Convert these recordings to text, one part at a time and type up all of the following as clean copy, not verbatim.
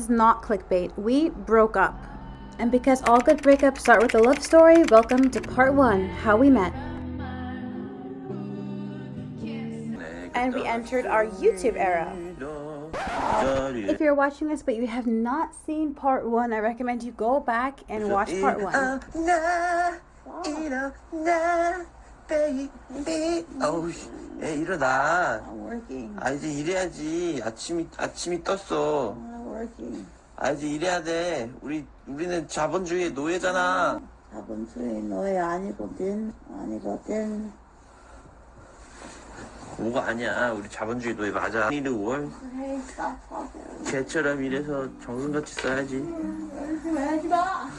is not clickbait. We broke up. And because all good breakups start with a love story, welcome to part 1, how we met. And we entered our YouTube era. If you're watching this but you have not seen part 1, I recommend you go back and watch part 1. 어우, 애 일어나. I'm working. 아, 이제 일해야지. 아침이 떴어. I'm working. 아, 이제 일해야 돼. 우리는 자본주의의 노예잖아. 자본주의 노예 아니거든. 뭐가 아니야. 우리 자본주의 노예 맞아. 일을 월. Hey, stop talking. 개처럼 일해서 정성같이 써야지. 열심히 하지 마.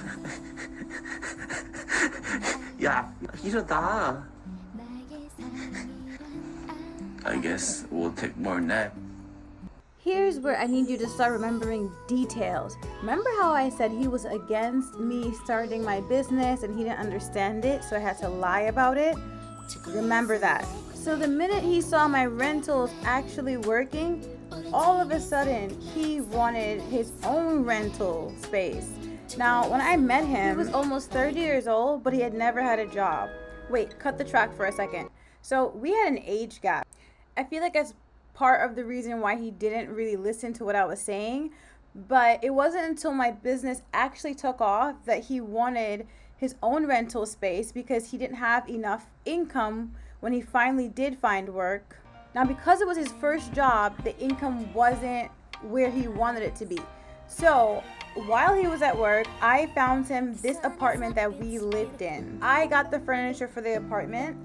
야, 일어나. I guess we'll take more nap. Here's where I need you to start remembering details. Remember how I said he was against me starting my business and he didn't understand it, so I had to lie about it? Remember that. So the minute he saw my rentals actually working, all of a sudden he wanted his own rental space. Now, when I met him, he was almost 30 years old, but he had never had a job. Wait, cut the track for a second. So we had an age gap. I feel like that's part of the reason why he didn't really listen to what I was saying, but it wasn't until my business actually took off that he wanted his own rental space because he didn't have enough income when he finally did find work. Now, because it was his first job, the income wasn't where he wanted it to be. So while he was at work, I found him this apartment that we lived in. I got the furniture for the apartment,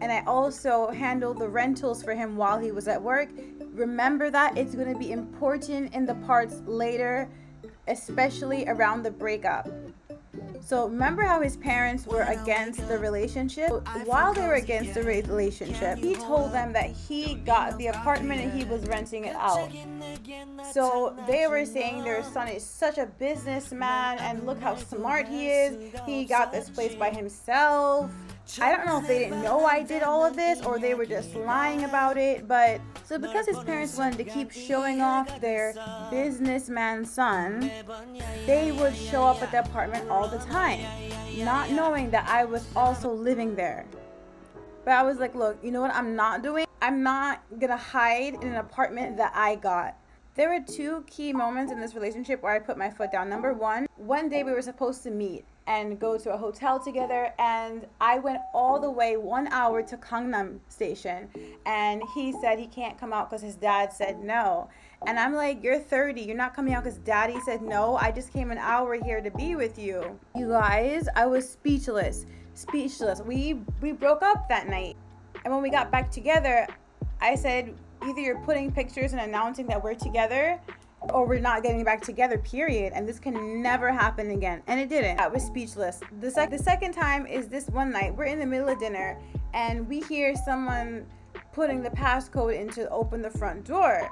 and I also handled the rentals for him while he was at work. Remember that it's going to be important in the parts later, especially around the breakup. So remember how his parents were against the relationship? While they were against the relationship, he told them that he got the apartment and he was renting it out. So they were saying their son is such a businessman and look how smart he is. He got this place by himself. I don't know if they didn't know I did all of this or they were just lying about it, but so because his parents wanted to keep showing off their businessman son, they would show up at the apartment all the time, not knowing that I was also living there. But I was like, look, you know what I'm not doing? I'm not gonna hide in an apartment that I got. There were 2 key moments in this relationship where I put my foot down. Number one day we were supposed to meet and go to a hotel together, and I went all the way 1 hour to Gangnam Station, and he said he can't come out because his dad said no. And I'm like, you're 30, you're not coming out because daddy said no. I just came an hour here to be with you. You guys, I was speechless. We broke up that night, and when we got back together, I said, either you're putting pictures and announcing that we're together or we're not getting back together, period. And this can never happen again. And it didn't. I was speechless. The second time is this one night. We're in the middle of dinner and we hear someone putting the passcode in to open the front door.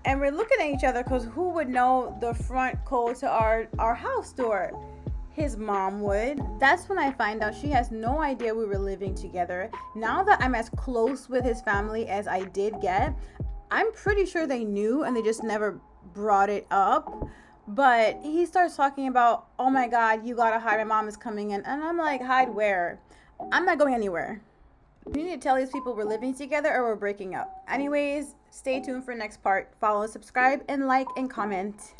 And we're looking at each other because who would know the front code to our house door? His mom would. That's when I find out she has no idea we were living together. Now that I'm as close with his family as I did get, I'm pretty sure they knew and they just never brought it up. But he starts talking about, oh my God, you gotta hide, my mom is coming in. And I'm like, hide where? I'm not going anywhere. You need to tell these people we're living together or we're breaking up. Anyways, stay tuned for next part. Follow, subscribe, and like and comment.